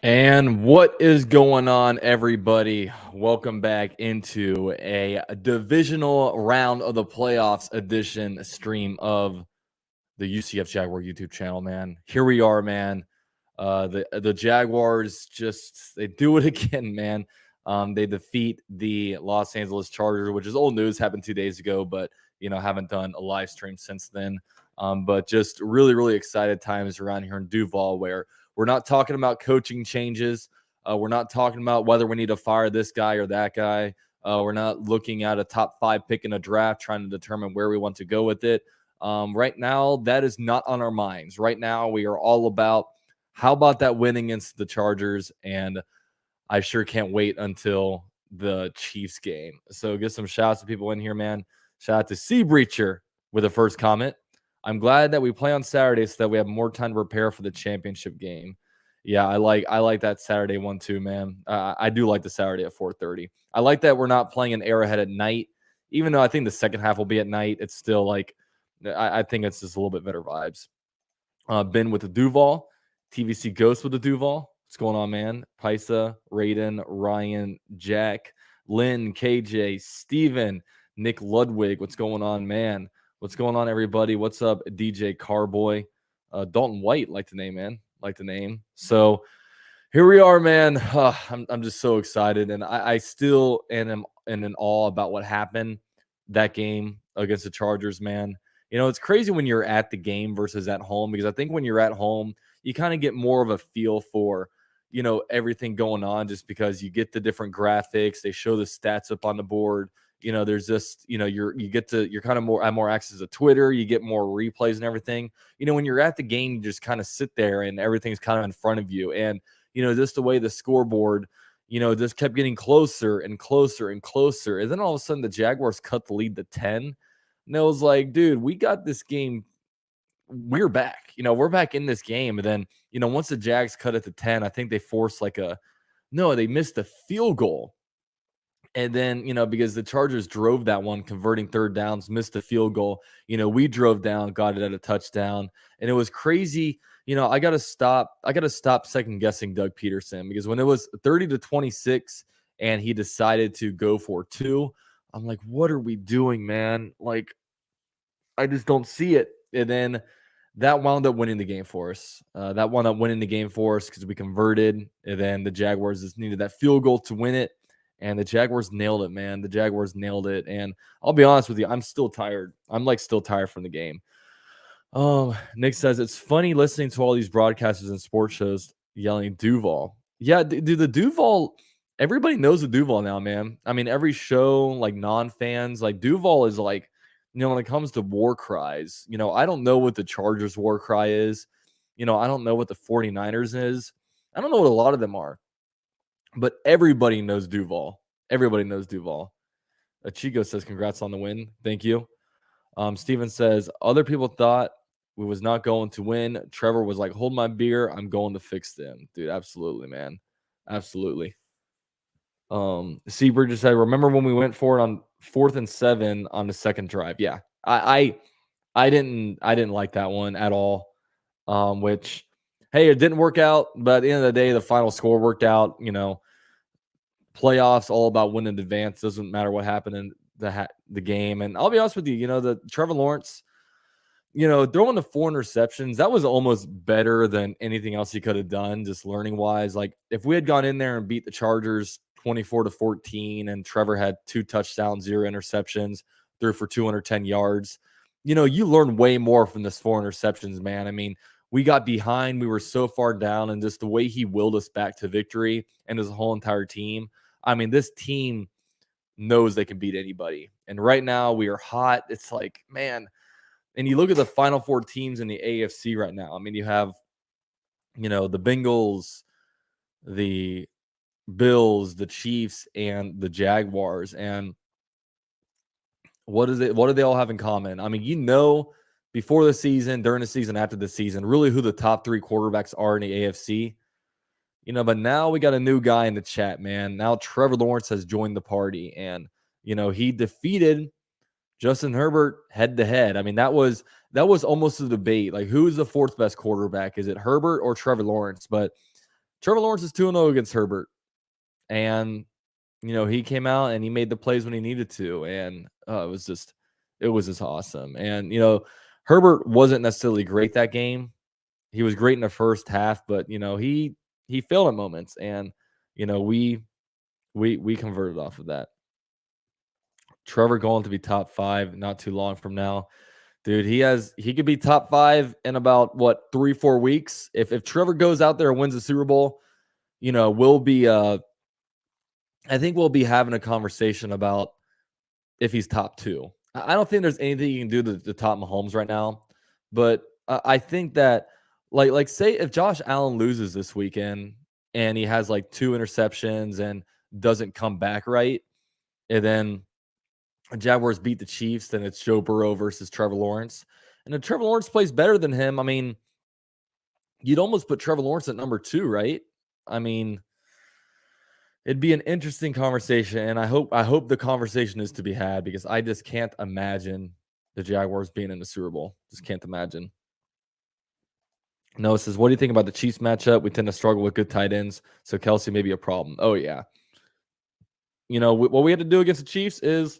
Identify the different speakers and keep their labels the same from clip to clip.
Speaker 1: And what is going on, everybody? Welcome back into a divisional round of the playoffs edition stream of the UCF Jaguar YouTube channel, man. Here we are, man. The Jaguars they do it again, man. They defeat the Los Angeles Chargers, which is old news, happened 2 days ago, but haven't done a live stream since then. But just really, really excited times around here in Duval where we're not talking about coaching changes. We're not talking about whether we need to fire this guy or that guy. We're not looking at a top 5 pick in a draft, trying to determine where we want to go with it. Right now, that is not on our minds. Right now, we are all about how about that win against the Chargers, and I sure can't wait until the Chiefs game. So get some shouts to people in here, man. Shout out to Sea Breacher with the first comment. I'm glad that we play on Saturday so that we have more time to prepare for the championship game. Yeah, I like that Saturday one too, man. I do like the Saturday at 4:30. I like that we're not playing an Arrowhead at night, even though I think the second half will be at night. It's still like I think it's just a little bit better vibes. Ben with the Duval, TVC Ghost with the Duval. What's going on, man? Paisa, Raiden, Ryan, Jack, Lynn, KJ, Steven, Nick Ludwig. What's going on, man? What's going on, everybody? What's up, DJ Carboy? Dalton White, like the name, man. Like the name. So here we are, man. I'm just so excited. And I still am in awe about what happened that game against the Chargers, man. It's crazy when you're at the game versus at home, because I think when you're at home, you kind of get more of a feel for, everything going on, just because you get the different graphics. They show the stats up on the board. There's just, you're kind of have more access to Twitter. You get more replays and everything. When you're at the game, you just kind of sit there and everything's kind of in front of you. And, just the way the scoreboard, just kept getting closer and closer and closer. And then all of a sudden the Jaguars cut the lead to 10. And it was like, dude, we got this game. We're back. We're back in this game. And then, once the Jags cut it to 10, I think they forced they missed a field goal. And then, because the Chargers drove that one, converting third downs, missed the field goal. We drove down, got it at a touchdown. And it was crazy. I got to stop second guessing Doug Peterson, because when it was 30-26 and he decided to go for 2, I'm like, what are we doing, man? Like, I just don't see it. And then that wound up winning the game for us. Because we converted. And then the Jaguars just needed that field goal to win it. And the Jaguars nailed it, man. The Jaguars nailed it. And I'll be honest with you, I'm still tired. I'm still tired from the game. Nick says, it's funny listening to all these broadcasters and sports shows yelling Duval. Yeah, dude, the Duval, everybody knows the Duval now, man. I mean, every show, like non-fans, like Duval is like, when it comes to war cries, I don't know what the Chargers war cry is. I don't know what the 49ers is. I don't know what a lot of them are. But everybody knows Duval. Everybody knows Duval. Chico says, congrats on the win. Thank you. Steven says, other people thought we was not going to win. Trevor was like, hold my beer. I'm going to fix them. Dude, absolutely, man. Absolutely. Seabird just said, remember when we went for it on 4th and 7 on the second drive? Yeah. I didn't like that one at all. Which, hey, it didn't work out, but at the end of the day, the final score worked out. Playoffs all about winning in advance. Doesn't matter what happened in the game. And I'll be honest with you, the Trevor Lawrence, throwing the 4 interceptions, that was almost better than anything else he could have done, just learning wise. Like, if we had gone in there and beat the Chargers 24-14 and Trevor had 2 touchdowns, 0 interceptions, threw for 210 yards, you learn way more from this 4 interceptions, man. I mean, we got behind, we were so far down, and just the way he willed us back to victory and his whole entire team. I mean, this team knows they can beat anybody. And right now we are hot. It's like, man, and you look at the final 4 teams in the AFC right now. I mean, you have, the Bengals, the Bills, the Chiefs, and the Jaguars. And what do they all have in common? I mean, before the season, during the season, after the season, really who the top 3 quarterbacks are in the AFC. But now we got a new guy in the chat, man. Now Trevor Lawrence has joined the party, and he defeated Justin Herbert head to head. I mean, that was almost a debate. Like, who is the 4th best quarterback? Is it Herbert or Trevor Lawrence? But Trevor Lawrence is 2-0 against Herbert. And, he came out and he made the plays when he needed to. And it was just awesome. And, Herbert wasn't necessarily great that game. He was great in the first half, but, he failed at moments. And, we converted off of that. Trevor going to be top 5 not too long from now. Dude, he could be top 5 in about 3-4 weeks. If Trevor goes out there and wins the Super Bowl, we'll be I think we'll be having a conversation about if he's top 2. I don't think there's anything you can do to top Mahomes right now, but I think that like say if Josh Allen loses this weekend and he has 2 interceptions and doesn't come back right, and then Jaguars beat the Chiefs, then it's Joe Burrow versus Trevor Lawrence. And if Trevor Lawrence plays better than him, I mean, you'd almost put Trevor Lawrence at number 2, right? I mean, it'd be an interesting conversation, and I hope the conversation is to be had because I just can't imagine the Jaguars being in the Super Bowl. Just can't imagine. Noah says, what do you think about the Chiefs matchup? We tend to struggle with good tight ends, so Kelsey may be a problem. Oh, yeah. What we had to do against the Chiefs is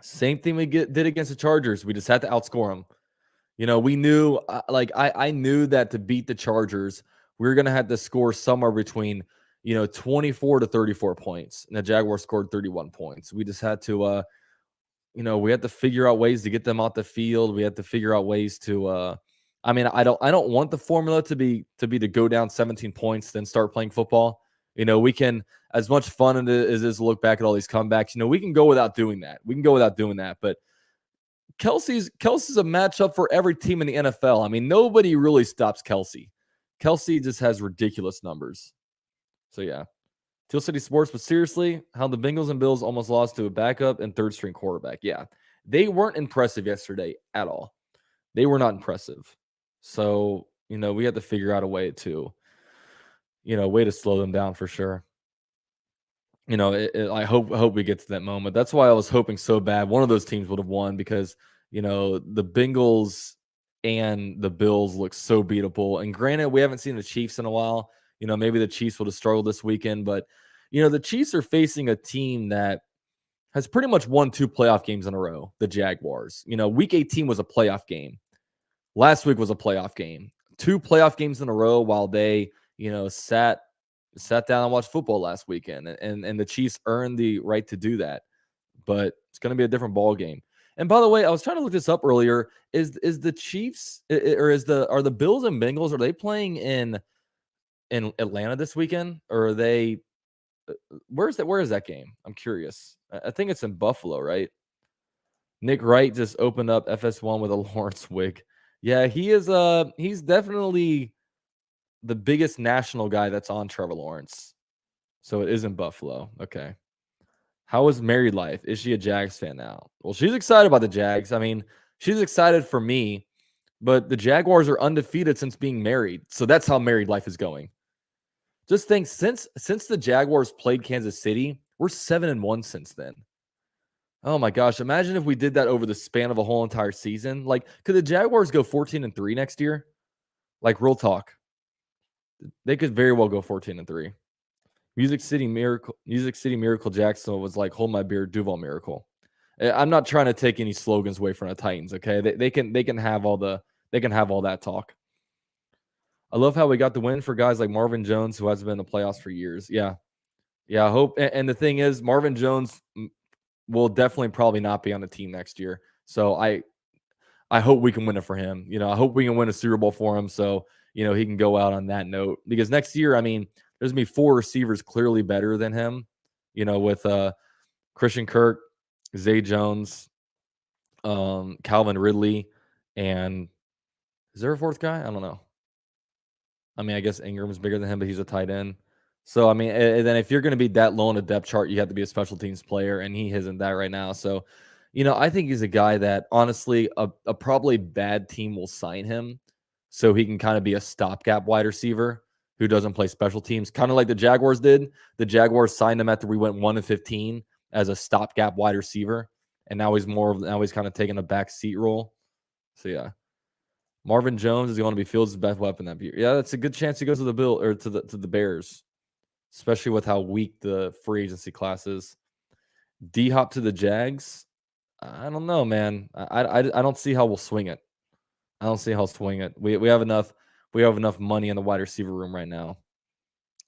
Speaker 1: same thing we did against the Chargers. We just had to outscore them. We knew, I knew that to beat the Chargers, we were going to have to score somewhere between, 24 to 34 points. And the Jaguars scored 31 points. We just had to, we had to figure out ways to get them off the field. We had to figure out ways to, I don't want the formula to be to go down 17 points, then start playing football. We can, as much fun as it is to look back at all these comebacks, we can go without doing that. But Kelsey's a matchup for every team in the NFL. I mean, nobody really stops Kelsey. Kelsey just has ridiculous numbers. So, yeah. Teal City Sports, but seriously, how the Bengals and Bills almost lost to a backup and third-string quarterback. Yeah, they weren't impressive yesterday at all. They were not impressive. So, we had to figure out a way to slow them down for sure. I hope we get to that moment. That's why I was hoping so bad one of those teams would have won because, the Bengals and the Bills look so beatable. And granted, we haven't seen the Chiefs in a while. Maybe the Chiefs will have struggled this weekend, but, the Chiefs are facing a team that has pretty much won 2 playoff games in a row, the Jaguars. Week 18 was a playoff game. Last week was a playoff game. 2 playoff games in a row while they, sat down and watched football last weekend. And the Chiefs earned the right to do that. But it's going to be a different ball game. And by the way, I was trying to look this up earlier. Is the Chiefs or are the Bills and Bengals, are they playing in Atlanta this weekend? Or are they where is that game? I'm curious. I think it's in Buffalo, right? Nick Wright just opened up FS1 with a Lawrence wig. Yeah, he's definitely the biggest national guy that's on Trevor Lawrence. So it is in Buffalo. Okay. How is married life? Is she a Jags fan now? Well, she's excited about the Jags. I mean, she's excited for me, but the Jaguars are undefeated since being married. So that's how married life is going. Just think, since the Jaguars played Kansas City, we're 7-1 since then. Oh my gosh, imagine if we did that over the span of a whole entire season. Like, could the Jaguars go 14-3 next year? Like, real talk. They could very well go 14-3. Music City Miracle Jacksonville was like, hold my beer, Duval Miracle. I'm not trying to take any slogans away from the Titans, okay? They can have all that talk. I love how we got the win for guys like Marvin Jones, who hasn't been in the playoffs for years. Yeah. I hope. And the thing is, Marvin Jones will definitely probably not be on the team next year. So I hope we can win it for him. I hope we can win a Super Bowl for him. So, he can go out on that note. Because next year, I mean, there's going to be 4 receivers clearly better than him, with Christian Kirk, Zay Jones, Calvin Ridley, and is there a 4th guy? I don't know. I mean, I guess Ingram's bigger than him, but he's a tight end. So, I mean, and then if you're going to be that low on a depth chart, you have to be a special teams player, and he isn't that right now. So, I think he's a guy that, honestly, a probably bad team will sign him so he can kind of be a stopgap wide receiver who doesn't play special teams, kind of like the Jaguars did. The Jaguars signed him after we went 1-15 as a stopgap wide receiver, and now he's kind of taking a back seat role. So, yeah. Marvin Jones is going to be Fields' best weapon that year. Yeah, that's a good chance he goes to the Bill or to the Bears, especially with how weak the free agency class is. D-Hop to the Jags. I don't know, man. I don't see how we'll swing it. I don't see how we'll swing it. We have enough money in the wide receiver room right now.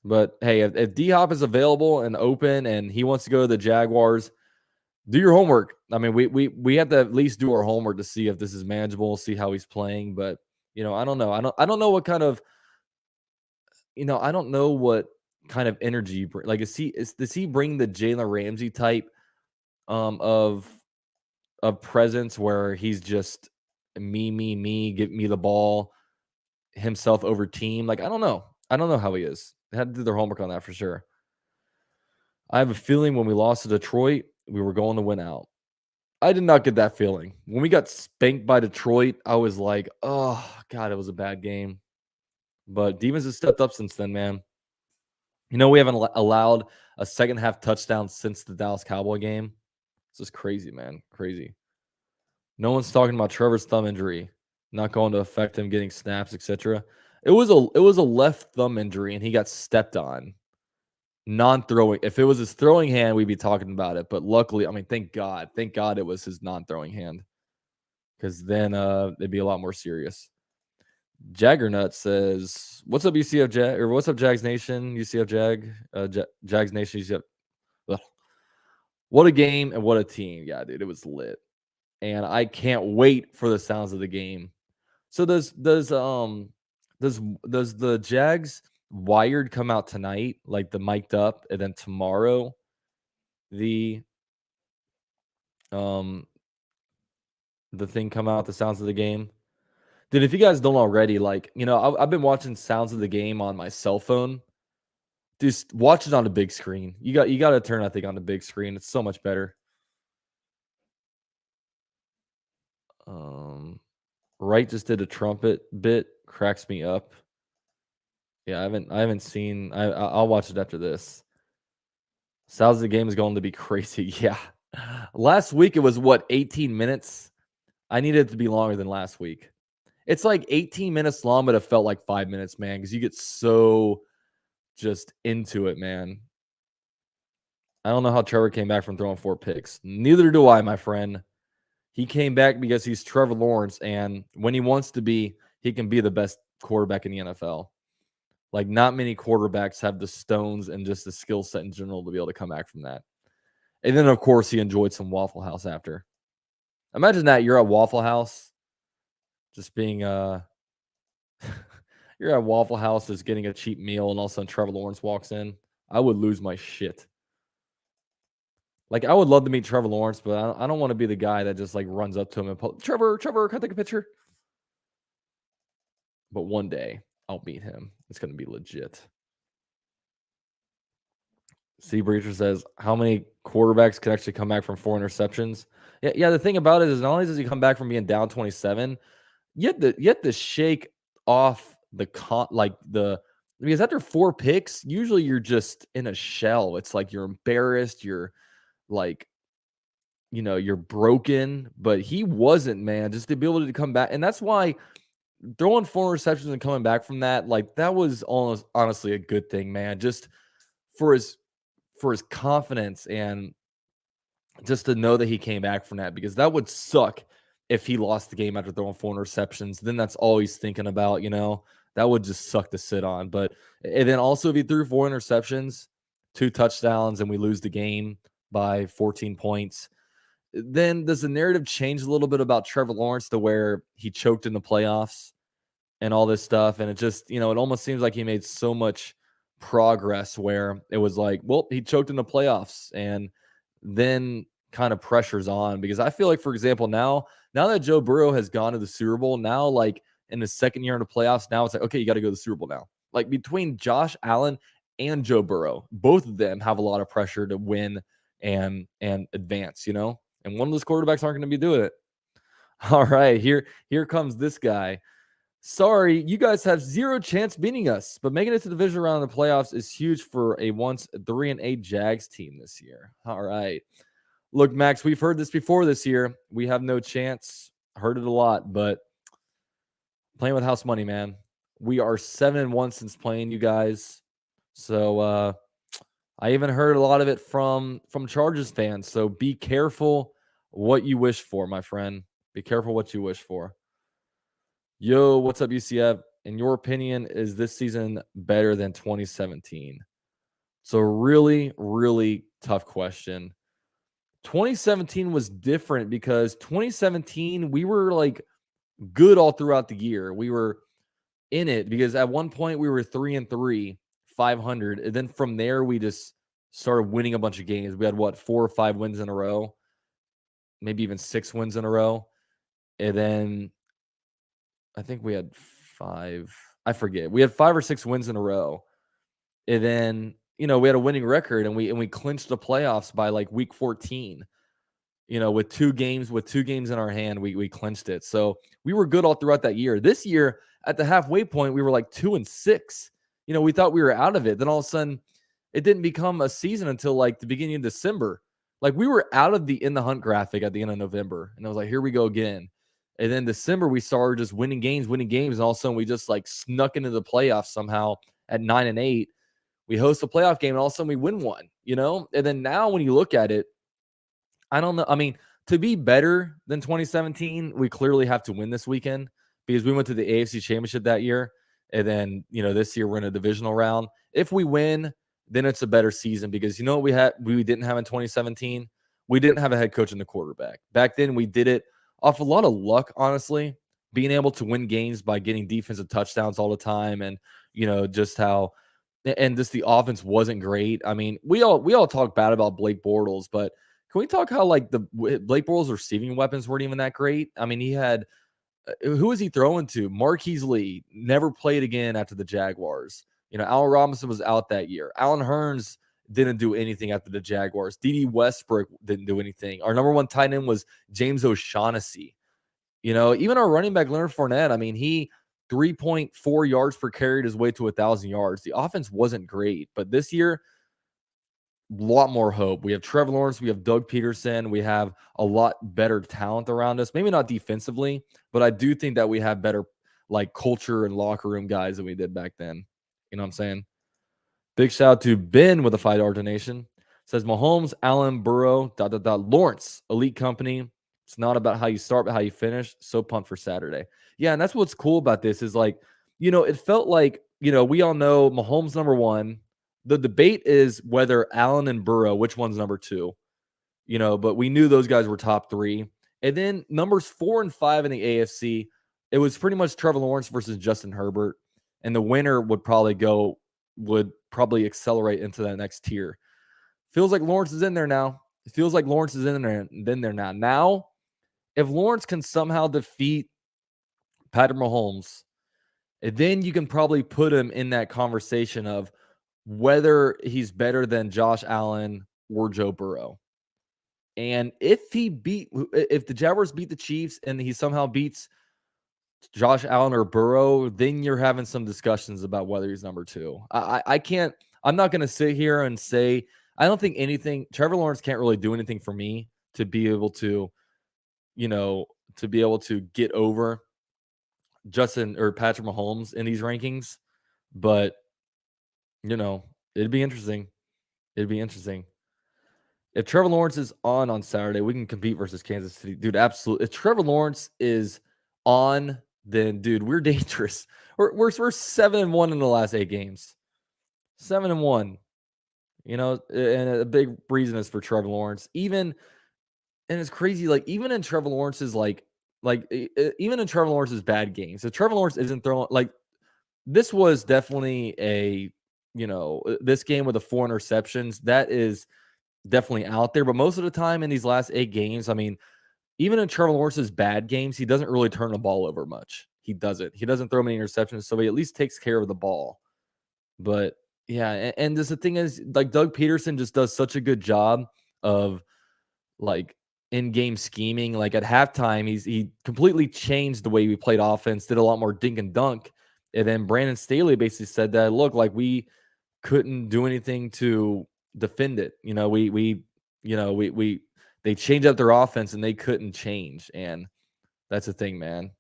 Speaker 1: But hey, if D-Hop is available and open and he wants to go to the Jaguars, do your homework. I mean, we have to at least do our homework to see if this is manageable, see how he's playing. But I don't know. I don't know what kind of I don't know what kind of energy like does he bring the Jalen Ramsey type of presence where he's just me, give me the ball, himself over team. Like I don't know. I don't know how he is. They had to do their homework on that for sure. I have a feeling when we lost to Detroit, we were going to win out. I did not get that feeling. When we got spanked by Detroit, I was like, oh, God, it was a bad game. But defense has stepped up since then, man. We haven't allowed a second half touchdown since the Dallas Cowboy game. This is crazy, man. Crazy. No one's talking about Trevor's thumb injury not going to affect him getting snaps, etc. It was a left thumb injury, and he got stepped on. Non-throwing. If it was his throwing hand, we'd be talking about it. But luckily, I mean, thank God it was his non-throwing hand, because then it'd be a lot more serious. Jaggernut says, "What's up, UCF Jag? Or what's up, Jags Nation? UCF Jag, Jags Nation. UCF. Ugh. What a game and what a team! Yeah, dude, it was lit, and I can't wait for the sounds of the game. So does the Jags Wired come out tonight, like the mic'd up, and then tomorrow the thing come out, the sounds of the game? Dude, if you guys don't already, like, I've been watching sounds of the game on my cell phone. Just watch it on the big screen. You got to turn that thing on the big screen. It's so much better. Wright just did a trumpet bit, cracks me up. Yeah, I haven't seen. I'll watch it after this. Sounds of the game is going to be crazy. Yeah. Last week it was 18 minutes. I needed it to be longer than last week. It's like 18 minutes long, but it felt like 5 minutes, man, because you get so just into it, man. I don't know how Trevor came back from throwing 4 picks. Neither do I, my friend. He came back because he's Trevor Lawrence, and when he wants to be, he can be the best quarterback in the NFL. Like, not many quarterbacks have the stones and just the skill set in general to be able to come back from that. And then, of course, he enjoyed some Waffle House after. Imagine that you're at Waffle House, just being you're at Waffle House, just getting a cheap meal, and all of a sudden Trevor Lawrence walks in. I would lose my shit. Like, I would love to meet Trevor Lawrence, but I don't want to be the guy that just like runs up to him and Trevor, can I take a picture? But one day I'll meet him. It's going to be legit. C. Breacher says, how many quarterbacks could actually come back from 4 interceptions? Yeah. The thing about it is, not only does he come back from being down 27, you have to shake off because after 4 picks, usually you're just in a shell. It's like you're embarrassed. You're like, you're broken. But he wasn't, man. Just the ability to come back, and that's why throwing 4 receptions and coming back from that, like, that was almost honestly a good thing, man. Just for his confidence, and just to know that he came back from that, because that would suck if he lost the game after throwing 4 interceptions. Then that's all he's thinking about, that would just suck to sit on. But and then also, if he threw 4 interceptions, 2 touchdowns, and we lose the game by 14 points, then does the narrative change a little bit about Trevor Lawrence to where he choked in the playoffs and all this stuff? And it just, it almost seems like he made so much progress where it was like, well, he choked in the playoffs, and then kind of pressure's on. Because I feel like, for example, now that Joe Burrow has gone to the Super Bowl, now, like, in the second year in the playoffs, now it's like, okay, you got to go to the Super Bowl now. Like, between Josh Allen and Joe Burrow, both of them have a lot of pressure to win and advance, and one of those quarterbacks aren't going to be doing it. All right, here comes this guy. Sorry, you guys have 0 chance beating us, but making it to the division round of the playoffs is huge for a once 3-8 Jags team this year. All right. Look, Max, we've heard this before this year. We have no chance. Heard it a lot, but Playing with house money, man. We are 7-1 since playing you guys. So I even heard a lot of it from Chargers fans. So be careful what you wish for, my friend. Be careful what you wish for. Yo, what's up, UCF? In your opinion, is this season better than 2017? So really, really tough question. 2017 was different because 2017 we were like good all throughout the year. We were in it because at one point we were 3-3, 500, and then from there we just started winning a bunch of games. We had 4 or 5 wins in a row, maybe even 6 wins in a row, and then I think we had 5. I forget. We had 5 or 6 wins in a row, and then we had a winning record, and we clinched the playoffs by like week 14. With two games in our hand, we clinched it. So we were good all throughout that year. This year, at the halfway point, we were like 2-6. We thought we were out of it. Then all of a sudden, it didn't become a season until like the beginning of December. Like we were out of the in the hunt graphic at the end of November, and I was like, here we go again. And then December, we started just winning games, and all of a sudden, we just like snuck into the playoffs somehow at 9-8. We host a playoff game, and all of a sudden, we win one. And then now when you look at it, I don't know. I mean, to be better than 2017, we clearly have to win this weekend because we went to the AFC Championship that year. And then, this year we're in a divisional round. If we win, then it's a better season because what we didn't have in 2017? We didn't have a head coach and the quarterback. Back then, we did it off a lot of luck, honestly, being able to win games by getting defensive touchdowns all the time and, just how and just the offense wasn't great. I mean, we all talk bad about Blake Bortles, but can we talk how like Blake Bortles' receiving weapons weren't even that great? I mean, he had who was he throwing to? Marquise Lee never played again after the Jaguars. Allen Robinson was out that year. Allen Hurns didn't do anything after the Jaguars. D.D. Westbrook didn't do anything. Our number one tight end was James O'Shaughnessy. Even our running back Leonard Fournette. I mean, he 3.4 yards per carry his way to 1,000 yards. The offense wasn't great, but this year lot more hope. We have Trevor Lawrence, we have Doug Peterson, we have a lot better talent around us. Maybe not defensively, but I do think that we have better like culture and locker room guys than we did back then. You know what I'm saying? Big shout out to Ben with a $5 donation. Says Mahomes, Allen, Burrow, Lawrence, elite company. It's not about how you start, but how you finish. So pumped for Saturday. Yeah, and that's what's cool about this is like, it felt like, we all know Mahomes number one. The debate is whether Allen and Burrow, which one's number 2, but we knew those guys were top 3. And then numbers 4 and 5 in the AFC, it was pretty much Trevor Lawrence versus Justin Herbert. And the winner would probably accelerate into that next tier. Feels like Lawrence is in there now. It feels like Lawrence is in there now. Now, if Lawrence can somehow defeat Patrick Mahomes, then you can probably put him in that conversation of whether he's better than Josh Allen or Joe Burrow. And if the Jaguars beat the Chiefs and he somehow beats Josh Allen or Burrow, then you're having some discussions about whether he's number 2. I'm not going to sit here and say, I don't think Trevor Lawrence can't really do anything for me to be able to, get over Justin or Patrick Mahomes in these rankings. But, it'd be interesting. It'd be interesting. If Trevor Lawrence is on Saturday, we can compete versus Kansas City. Dude, absolutely. If Trevor Lawrence is on, then, dude, we're dangerous. We're 7-1 in the last 8 games. 7-1. And a big reason is for Trevor Lawrence. And it's crazy, like, even in Trevor Lawrence's, even in Trevor Lawrence's bad games, if Trevor Lawrence isn't throwing, like, this was definitely this game with the 4 interceptions, that is definitely out there. But most of the time in these last 8 games, I mean, even in Trevor Lawrence's bad games, he doesn't really turn the ball over much. He doesn't throw many interceptions, so he at least takes care of the ball. But yeah, and the thing is, like, Doug Peterson just does such a good job of like in-game scheming. Like at halftime, he completely changed the way we played offense, did a lot more dink and dunk. And then Brandon Staley basically said that, look, like we couldn't do anything to defend it. They changed up their offense and they couldn't change. And that's the thing, man.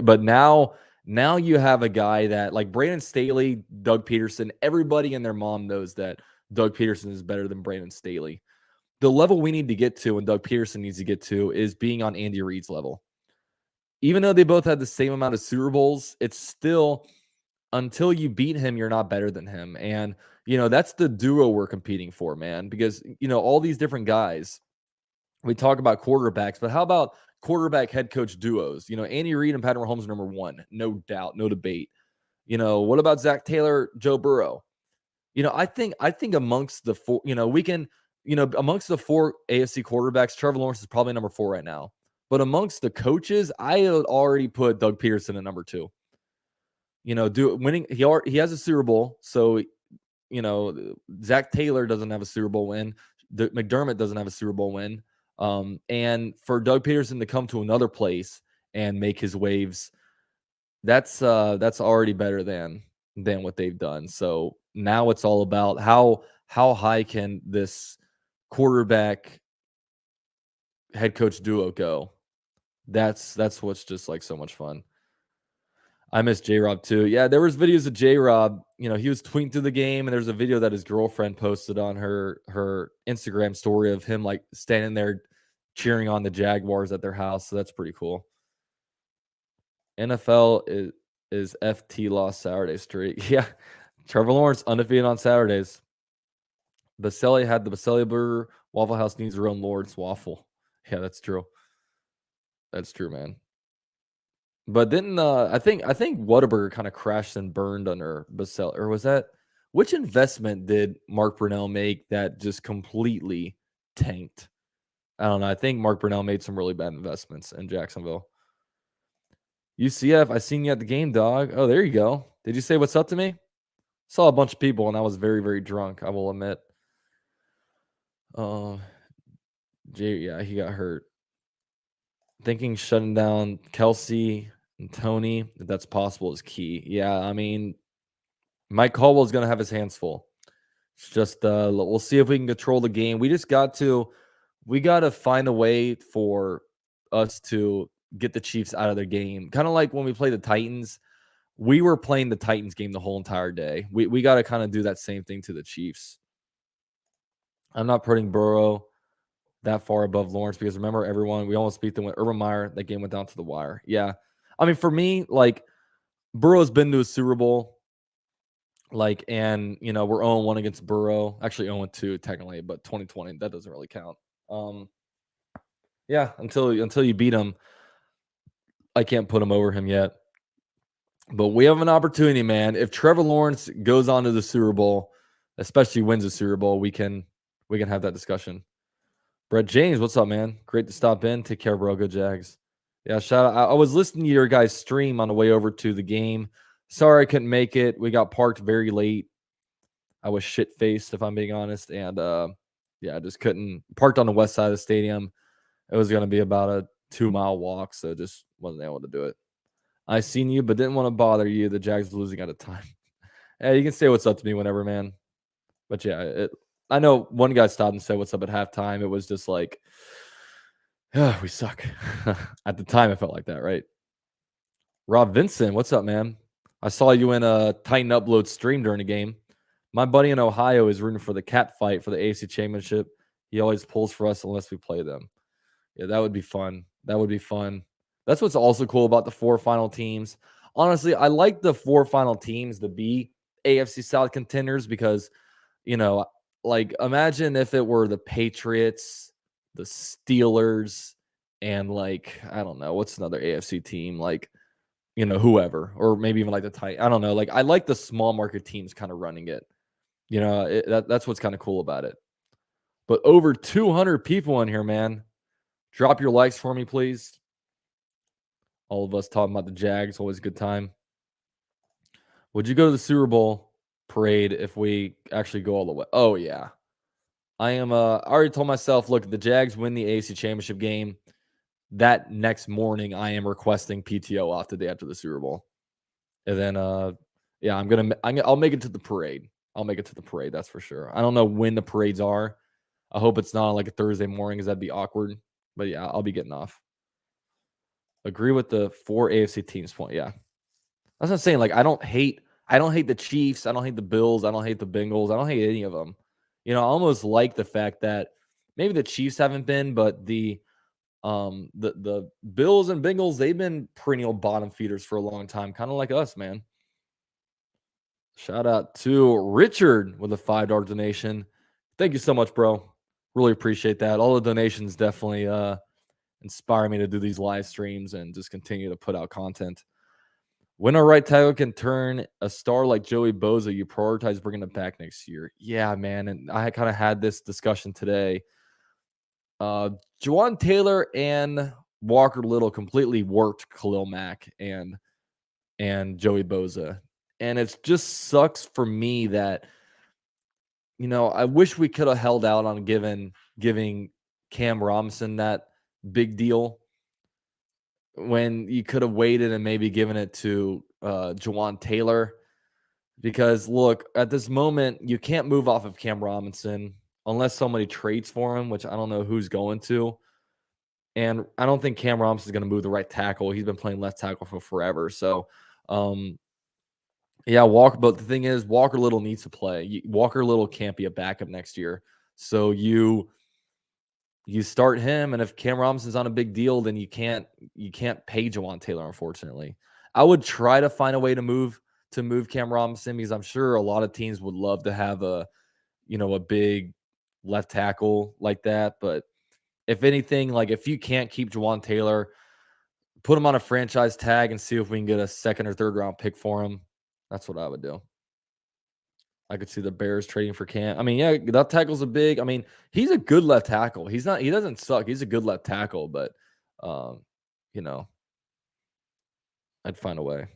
Speaker 1: But now you have a guy that like Brandon Staley, Doug Peterson, everybody and their mom knows that Doug Peterson is better than Brandon Staley. The level we need to get to and Doug Peterson needs to get to is being on Andy Reid's level. Even though they both had the same amount of Super Bowls, it's still until you beat him, you're not better than him. And, that's the duo we're competing for, man, because, all these different guys, we talk about quarterbacks, but how about quarterback head coach duos? Andy Reid and Patrick Mahomes are number one, no doubt, no debate. What about Zach Taylor, Joe Burrow? I think amongst the four, amongst the four AFC quarterbacks, Trevor Lawrence is probably number 4 right now. But amongst the coaches, I would already put Doug Peterson at number 2. Winning, he has a Super Bowl, so Zach Taylor doesn't have a Super Bowl win. McDermott doesn't have a Super Bowl win. And for Doug Peterson to come to another place and make his waves, that's already better than what they've done. So now it's all about how high can this quarterback head coach duo go. That's what's just like so much fun. I miss J-Rob too. Yeah, there was videos of J-Rob. He was tweeting through the game, and there's a video that his girlfriend posted on her Instagram story of him like standing there cheering on the Jaguars at their house. So that's pretty cool. NFL is FT lost Saturday streak. Yeah, Trevor Lawrence undefeated on Saturdays. Baselli had the Baselli burger. Waffle House needs their own Lord's waffle. Yeah, that's true. That's true, man. But didn't I think Whataburger kind of crashed and burned under Baselli, or was that which investment did Mark Brunell make that just completely tanked? I don't know. I think Mark Brunell made some really bad investments in Jacksonville. UCF, I seen you at the game, dog. Oh, there you go. Did you say what's up to me? Saw a bunch of people, and I was very, very drunk, I will admit. Yeah, he got hurt. Thinking shutting down Kelsey and Tony, if that's possible, is key. Yeah, I mean, Mike Caldwell's going to have his hands full. It's just we'll see if we can control the game. We got to find a way for us to get the Chiefs out of their game. Kind of like when we play the Titans, we were playing the Titans game the whole entire day. We got to kind of do that same thing to the Chiefs. I'm not putting Burrow that far above Lawrence because remember, everyone, we almost beat them with Urban Meyer. That game went down to the wire. Yeah. I mean, for me, like, Burrow's been to a Super Bowl. Like, and, we're 0-1 against Burrow. Actually, 0-2 technically, but 2020, that doesn't really count. Yeah, until you beat him, I can't put him over him yet. But we have an opportunity, man. If Trevor Lawrence goes on to the Super Bowl, especially wins the Super Bowl, we can have that discussion. Brett James, what's up, man? Great to stop in. Take care, bro. Good Jags. Yeah, shout out. I was listening to your guys' stream on the way over to the game. Sorry I couldn't make it. We got parked very late. I was shit-faced, if I'm being honest. And, yeah, I just couldn't. Parked on the west side of the stadium. It was going to be about a 2-mile walk, so just wasn't able to do it. I seen you, but didn't want to bother you. The Jags were losing at a time. Hey, you can say what's up to me whenever, man. But, yeah, I know one guy stopped and said what's up at halftime. It was just like, we suck. At the time, it felt like that, right? Rob Vincent, what's up, man? I saw you in a Titan Upload stream during the game. My buddy in Ohio is rooting for the cat fight for the AFC Championship. He always pulls for us unless we play them. Yeah, that would be fun. That would be fun. That's what's also cool about the 4 final teams. Honestly, I like the 4 final teams to be AFC South contenders because, like, imagine if it were the Patriots, the Steelers, and, like, I don't know, what's another AFC team? Like, whoever, or maybe even like the Titans. I don't know. Like, I like the small market teams kind of running it. That's what's kind of cool about it. But over 200 people in here, man. Drop your likes for me, please. All of us talking about the Jags, always a good time. Would you go to the Super Bowl parade if we actually go all the way? Oh, yeah. I already told myself, look, the Jags win the AFC Championship game. That next morning, I am requesting PTO off the day after the Super Bowl. And then, yeah, I'll make it to the parade. I'll make it to the parade, that's for sure. I don't know when the parades are. I hope it's not like a Thursday morning because that'd be awkward. But, yeah, I'll be getting off. Agree with the 4 AFC teams point. Yeah. That's what I'm saying. Like, I don't hate the Chiefs. I don't hate the Bills. I don't hate the Bengals. I don't hate any of them. I almost like the fact that maybe the Chiefs haven't been, but the Bills and Bengals, they've been perennial bottom feeders for a long time, kind of like us, man. Shout out to Richard with a $5 donation. Thank you so much, bro. Really appreciate that. All the donations definitely inspire me to do these live streams and just continue to put out content. When a right tackle can turn a star like Joey Bosa, you prioritize bringing him back next year. Yeah, man. And I kind of had this discussion today. Juwan Taylor and Walker Little completely worked Khalil Mack and Joey Bosa. And it just sucks for me that, I wish we could have held out on giving Cam Robinson that big deal when you could have waited and maybe given it to Juwan Taylor. Because look, at this moment, you can't move off of Cam Robinson unless somebody trades for him, which I don't know who's going to. And I don't think Cam Robinson is going to move the right tackle. He's been playing left tackle for forever. So, yeah, Walker. But the thing is, Walker Little needs to play. Walker Little can't be a backup next year. So you start him, and if Cam Robinson's on a big deal, then you can't pay Juwan Taylor. Unfortunately, I would try to find a way to move Cam Robinson because I'm sure a lot of teams would love to have a big left tackle like that. But if anything, like if you can't keep Juwan Taylor, put him on a franchise tag and see if we can get a second or third round pick for him. That's what I would do. I could see the Bears trading for Cam. I mean, yeah, that tackle's a big. I mean, he's a good left tackle. He doesn't suck. He's a good left tackle, but um, you know, I'd find a way.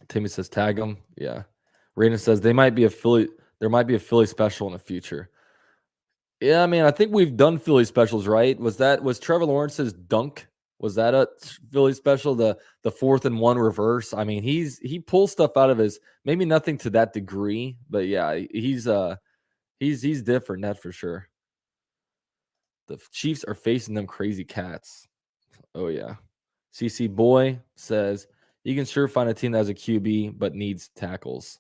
Speaker 1: Timmy says tag him. Yeah. Raiden says there might be a Philly special in the future. Yeah, I mean, I think we've done Philly specials, right? Was Trevor Lawrence's dunk? Was that a Philly special? The 4th and 1 reverse. I mean, he pulls stuff out of his, maybe nothing to that degree, but yeah, he's different, that's for sure. The Chiefs are facing them crazy cats. Oh yeah. CC Boy says you can sure find a team that has a QB but needs tackles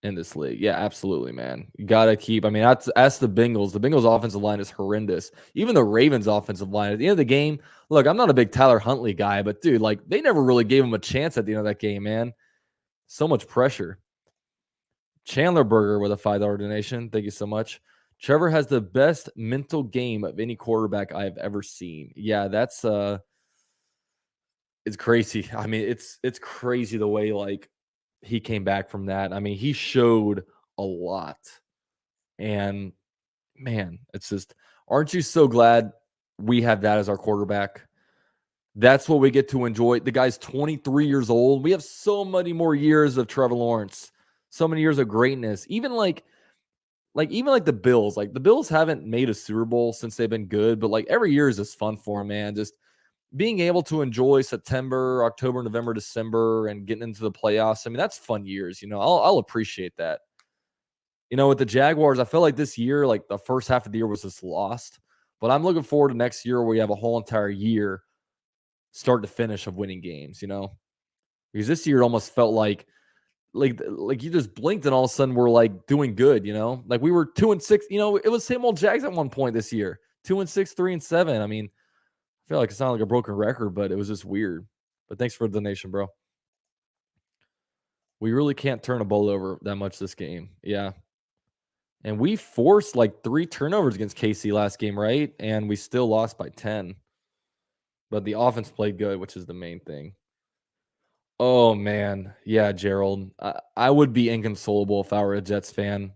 Speaker 1: in this league. Yeah, absolutely, man. You gotta keep. I mean, that's the Bengals. The Bengals' offensive line is horrendous. Even the Ravens' offensive line. At the end of the game, look, I'm not a big Tyler Huntley guy, but dude, like they never really gave him a chance at the end of that game, man. So much pressure. Chandler Burger with a $5 donation. Thank you so much. Trevor has the best mental game of any quarterback I've ever seen. Yeah, that's it's crazy. I mean, it's crazy the way like he came back from that. I mean, he showed a lot. And man, it's just, aren't you so glad we have that as our quarterback? That's what we get to enjoy. The guy's 23 years old. We have so many more years of Trevor Lawrence, so many years of greatness. Even like the Bills. Like the Bills haven't made a Super Bowl since they've been good, but like every year is just fun for them, man. Just being able to enjoy September, October, November, December, and getting into the playoffs. I mean, that's fun years. I'll appreciate that. With the Jaguars, I feel like this year, like the first half of the year was just lost. But I'm looking forward to next year where we have a whole entire year, start to finish, of winning games. Because this year it almost felt like you just blinked and all of a sudden we're like doing good. Like we were 2-6. It was same old Jags at one point this year, 2-6, 3-7. I mean, I feel like it's not like a broken record, but it was just weird. But thanks for the donation, bro. We really can't turn a ball over that much this game. Yeah. And we forced like 3 turnovers against KC last game, right? And we still lost by 10. But the offense played good, which is the main thing. Oh, man. Yeah, Gerald. I would be inconsolable if I were a Jets fan.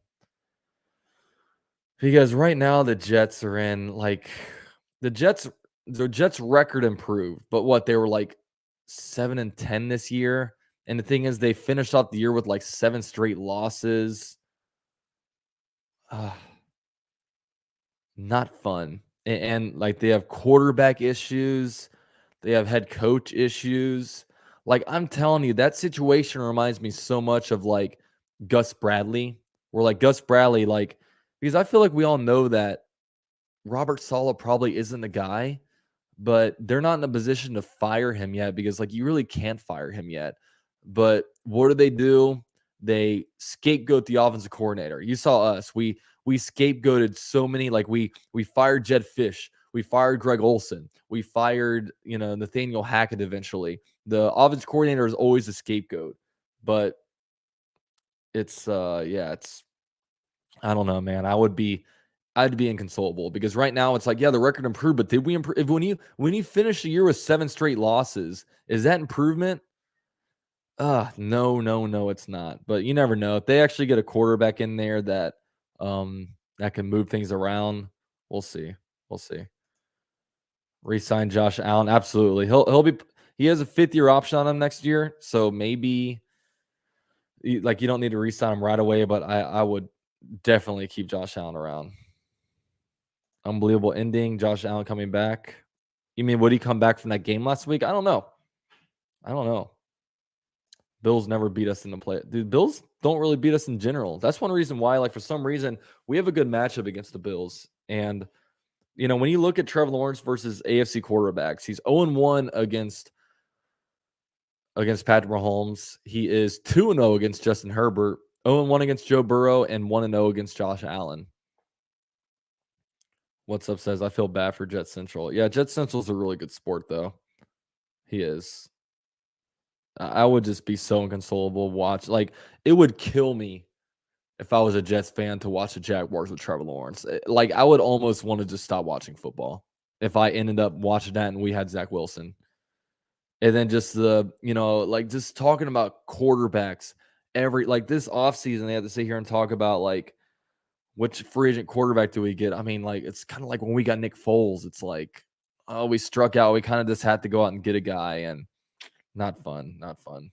Speaker 1: Because right now the Jets are in like the Jets record improved, but what, they were like 7-10 this year. And the thing is, they finished off the year with like 7 straight losses. Not fun. And like they have quarterback issues, they have head coach issues. Like I'm telling you, that situation reminds me so much of like Gus Bradley, where like Gus Bradley, because I feel like we all know that Robert Saleh probably isn't the guy, but they're not in a position to fire him yet because like you really can't fire him yet. But what do? They scapegoat the offensive coordinator. You saw us. We scapegoated so many, like we fired Jed Fish, we fired Greg Olson, we fired, Nathaniel Hackett eventually. The offensive coordinator is always a scapegoat. But it's I don't know, man. I'd be inconsolable because right now it's like, yeah, the record improved, but did we improve? When you finish the year with 7 straight losses, is that improvement? No, no, no, it's not. But you never know. If they actually get a quarterback in there that can move things around, we'll see. We'll see. Resign Josh Allen, absolutely. He has a 5th-year option on him next year, so maybe you don't need to resign him right away, but I would definitely keep Josh Allen around. Unbelievable ending. Josh Allen coming back. You mean would he come back from that game last week? I don't know. I don't know. Bills never beat us in the play. Dude, Bills don't really beat us in general. That's one reason why, like, for some reason, we have a good matchup against the Bills. And, when you look at Trevor Lawrence versus AFC quarterbacks, he's 0-1 against Patrick Mahomes. He is 2-0 against Justin Herbert, 0-1 against Joe Burrow, and 1-0 against Josh Allen. What's up says, I feel bad for Jet Central. Yeah, Jet Central is a really good sport, though. He is. I would just be so inconsolable watch. Like, it would kill me if I was a Jets fan to watch the Jaguars with Trevor Lawrence. Like, I would almost want to just stop watching football if I ended up watching that and we had Zach Wilson. And then just just talking about quarterbacks this offseason, they had to sit here and talk about, like, which free agent quarterback do we get? I mean, like, it's kind of like when we got Nick Foles. It's like, oh, we struck out. We kind of just had to go out and get a guy, and not fun. Not fun.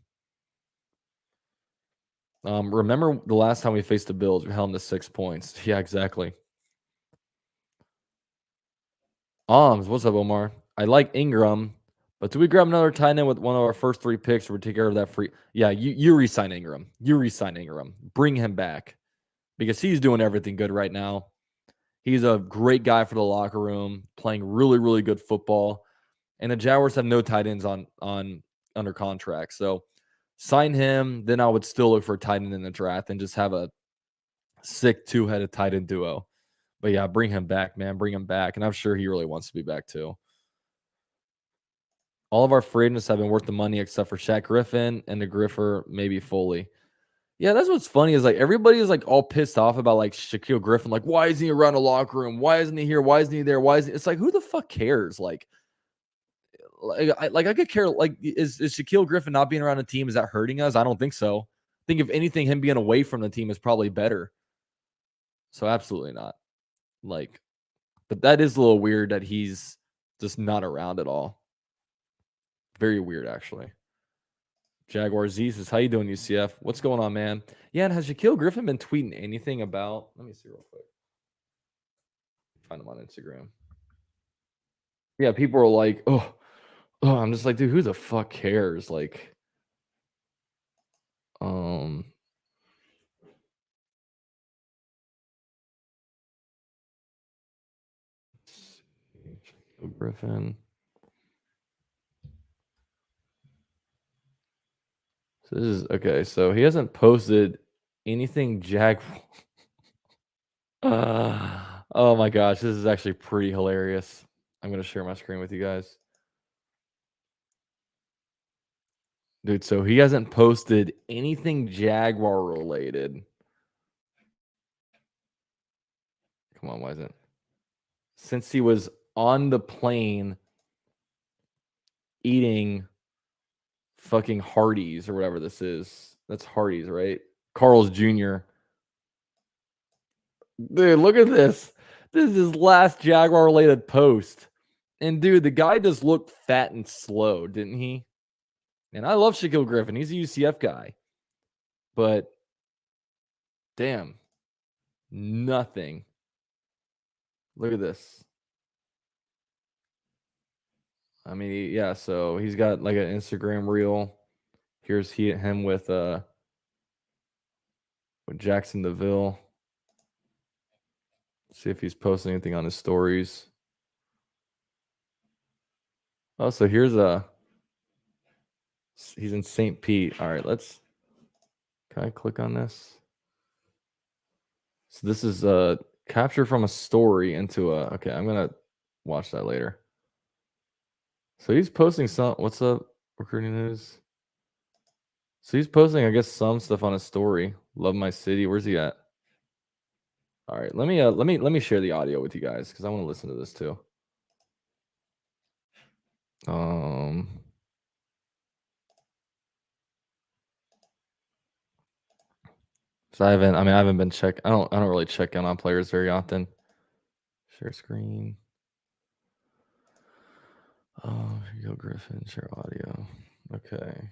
Speaker 1: Remember the last time we faced the Bills, we held them to 6 points. Yeah, exactly. What's up, Omar? I like Ingram, but do we grab another tight end with one of our first 3 picks, or we take care of that free? Yeah, you re-sign Ingram. You re-sign Ingram. Bring him back because he's doing everything good right now. He's a great guy for the locker room, playing really, really good football. And the Jaguars have no tight ends on under contract. So sign him. Then I would still look for a tight end in the draft and just have a sick 2-headed tight end duo. But yeah, bring him back, man. Bring him back. And I'm sure he really wants to be back too. All of our free agents have been worth the money except for Shaq Griffin and the Griffer, maybe Foley. Yeah, that's what's funny is like everybody is like all pissed off about like Shaquille Griffin. Like, why isn't he around the locker room? Why isn't he here? Why isn't he there? Why is it's like who the fuck cares? I could care. Like, is Shaquille Griffin not being around the team, is that hurting us? I don't think so. I think if anything, him being away from the team is probably better. So absolutely not. Like, but that is a little weird that he's just not around at all. Very weird, actually. Jaguar Z says, how you doing, UCF? What's going on, man? Yeah, and has Shaquille Griffin been tweeting anything about? Let me see real quick. Find him on Instagram. Yeah, people are like, oh, I'm just like, dude, who the fuck cares? Like, Griffin. So this is okay. So he hasn't posted anything oh my gosh, this is actually pretty hilarious. I'm gonna share my screen with you guys. Dude, so he hasn't posted anything Jaguar related. Come on, why isn't it? Since he was on the plane eating fucking Hardee's or whatever this is. That's Hardee's, right? Carl's Jr. Dude, look at this. This is his last Jaguar related post. And dude, the guy just looked fat and slow, didn't he? And I love Shaquille Griffin. He's a UCF guy. But damn, nothing. Look at this. I mean, yeah, so he's got like an Instagram reel. Here's him with Jackson DeVille. See if he's posting anything on his stories. Oh, so he's in St. Pete. All right, can I click on this? So this is a capture from a story into okay, I'm gonna watch that later. So he's posting what's up, recruiting news? So he's posting, I guess, some stuff on his story. Love my city. Where's he at? All right, let me share the audio with you guys because I want to listen to this too. So I haven't been I don't really check in on players very often. Share screen. Oh, here you go, Griffin. Share audio. Okay.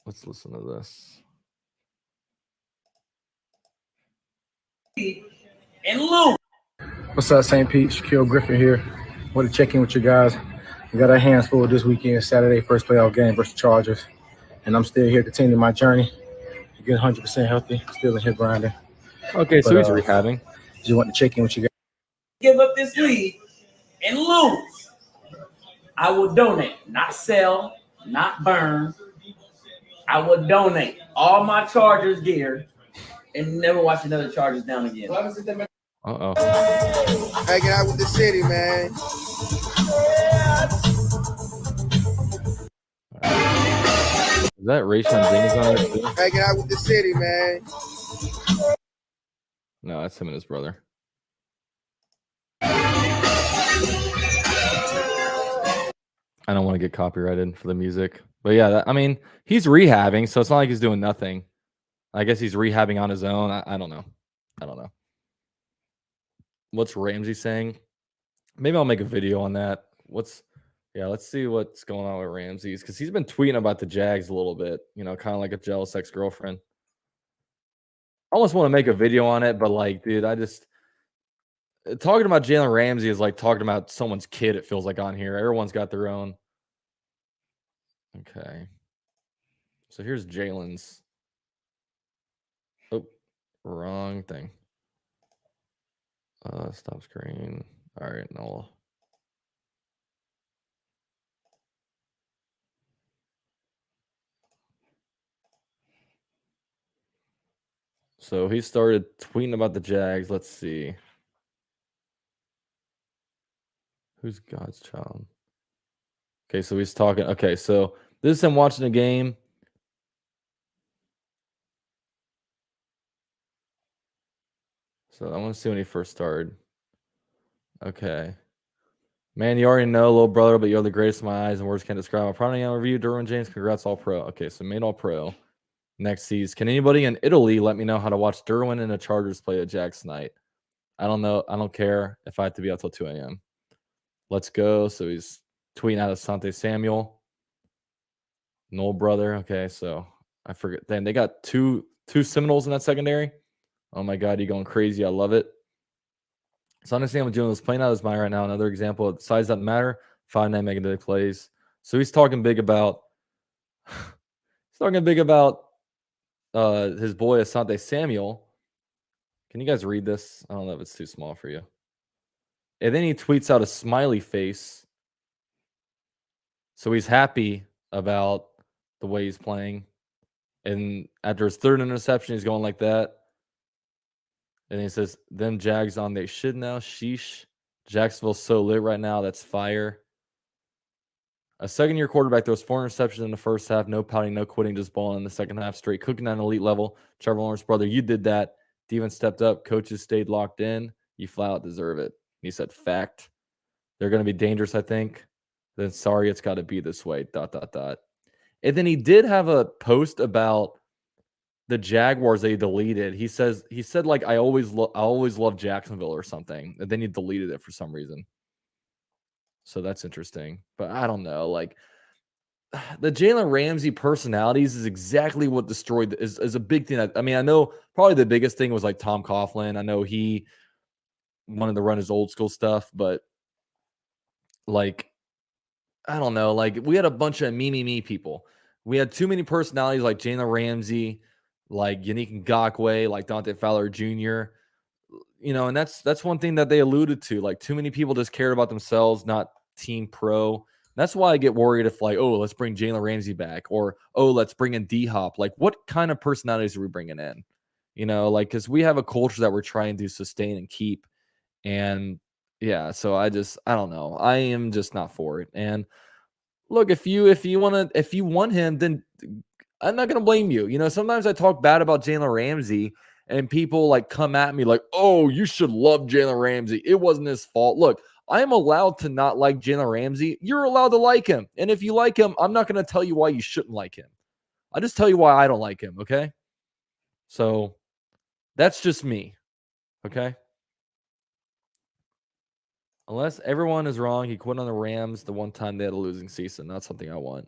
Speaker 1: Let's listen to this.
Speaker 2: And Lou. What's up, St. Pete? Shaquille Griffin here. Want to check in with you guys. We got our hands full this weekend, Saturday, first playoff game versus Chargers. And I'm still here continuing my journey. Getting 100% healthy, still in here grinding.
Speaker 1: Okay, so he's rehabbing.
Speaker 2: Just want to check in with you guys. Give up this lead and lose. I will donate, not sell, not burn. I will donate all my Chargers gear and never watch another Chargers down again.
Speaker 1: Uh-oh.
Speaker 3: Hanging out with the city, man.
Speaker 1: Is that Rayshon James on it too?
Speaker 3: Hanging out with the city, man.
Speaker 1: No, that's him and his brother. I don't want to get copyrighted for the music. But yeah, he's rehabbing, so it's not like he's doing nothing. I guess he's rehabbing on his own. I don't know. What's Ramsey saying? Maybe I'll make a video on that. Let's see what's going on with Ramsey's because he's been tweeting about the Jags a little bit, kind of like a jealous ex-girlfriend. I almost want to make a video on it, but dude, I just talking about Jalen Ramsey is like talking about someone's kid, it feels like on here. Everyone's got their own. Okay. So here's Jalen's. Oh, wrong thing. Stop screen. All right, no. So he started tweeting about the Jags. Let's see. Who's God's child? Okay, so he's talking. Okay, so this is him watching the game. So I want to see when he first started. Okay. Man, you already know, little brother, but you're the greatest in my eyes and words can't describe. I'm proud of you on review. Derwin James, congrats, all pro. Okay, so made all pro. Next season. Can anybody in Italy let me know how to watch Derwin and the Chargers play at Jags tonight? I don't know. I don't care if I have to be out till 2 a.m. Let's go. So he's tweeting out of Asante Samuel. Noel brother. Okay, so I forget. Then they got two Seminoles in that secondary. Oh my God, you're going crazy. I love it. So I understand what Jalen is playing out of his mind right now. Another example of size doesn't matter. 5'9" making big plays. So he's talking big about his boy Asante Samuel. Can you guys read this? I don't know if it's too small for you. And then he tweets out a smiley face. So he's happy about the way he's playing. And after his third interception, he's going like that. And he says, them Jags on they shit now. Sheesh. Jacksonville's so lit right now. That's fire. A second-year quarterback throws 4 interceptions in the first half. No pouting, no quitting, just balling in the second half. Straight cooking at an elite level. Trevor Lawrence, brother, you did that. Defense stepped up. Coaches stayed locked in. You flat out deserve it. He said, fact. They're going to be dangerous, I think. Then sorry, it's got to be this way. ... And then he did have a post about the Jaguars that he deleted. He said like I always love Jacksonville or something, and then he deleted it for some reason. So that's interesting. But I don't know. Like the Jalen Ramsey personalities is exactly what destroyed is a big thing. I mean, I know probably the biggest thing was like Tom Coughlin. I know he wanted to run his old school stuff, but like I don't know. Like we had a bunch of me people. We had too many personalities like Jalen Ramsey, like Yannick Ngakoue, like Dante Fowler Jr. And that's one thing that they alluded to. Like too many people just cared about themselves, not team pro. That's why I get worried if like, oh, let's bring Jalen Ramsey back, or oh, let's bring in D-Hop. Like, what kind of personalities are we bringing in? You know, like, because we have a culture that we're trying to sustain and keep. And yeah, so I don't know. I am just not for it. And look, if you want him, then I'm not gonna blame you. You know, sometimes I talk bad about Jalen Ramsey, and people like come at me like, "Oh, you should love Jalen Ramsey. It wasn't his fault." Look, I am allowed to not like Jalen Ramsey. You're allowed to like him, and if you like him, I'm not gonna tell you why you shouldn't like him. I'll just tell you why I don't like him. Okay, so that's just me. Okay. Unless everyone is wrong, he quit on the Rams the one time they had a losing season. That's something I want.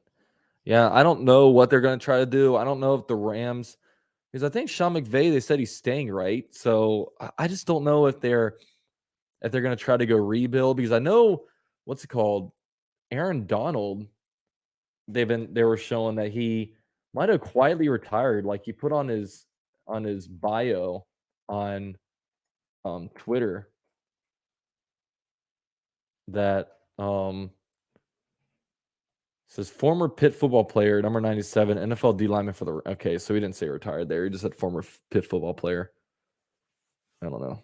Speaker 1: Yeah, I don't know what they're going to try to do. I don't know if the Rams, because I think Sean McVay, they said he's staying, right? So I just don't know if they're going to try to go rebuild, because I know what's it called, Aaron Donald. They were showing that he might have quietly retired. Like he put on his bio on Twitter that says former Pitt football player, number 97, NFL D lineman for the. Okay, so he didn't say retired there. He just said former Pitt football player. I don't know.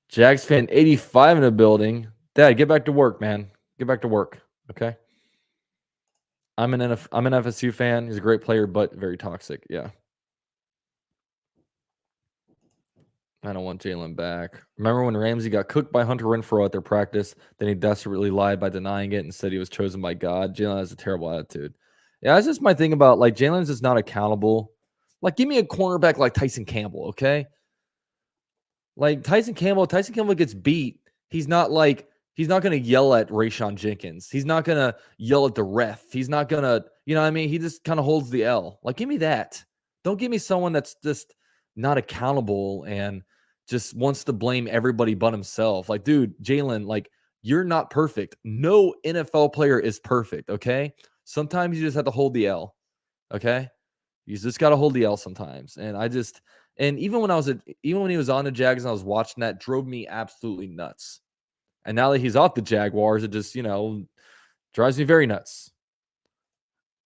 Speaker 1: Jags fan 85 in the building. Dad, get back to work, man. Get back to work. Okay. I'm an FSU fan. He's a great player, but very toxic. Yeah. I don't want Jalen back. Remember when Ramsey got cooked by Hunter Renfrow at their practice? Then he desperately lied by denying it and said he was chosen by God. Jalen has a terrible attitude. Yeah, that's just my thing about like Jalen's just not accountable. Like, give me a cornerback like Tyson Campbell, okay? Like Tyson Campbell gets beat. He's not going to yell at Rayshon Jenkins. He's not going to yell at the ref. He's not going to, you know what I mean? He just kind of holds the L. Like, give me that. Don't give me someone that's just not accountable and just wants to blame everybody but himself. Like, dude, Jalen, like, you're not perfect. No NFL player is perfect, okay? Sometimes you just have to hold the L, okay? You just got to hold the L sometimes. And even when he was on the Jags and I was watching that, drove me absolutely nuts. And now that he's off the Jaguars, it just, drives me very nuts.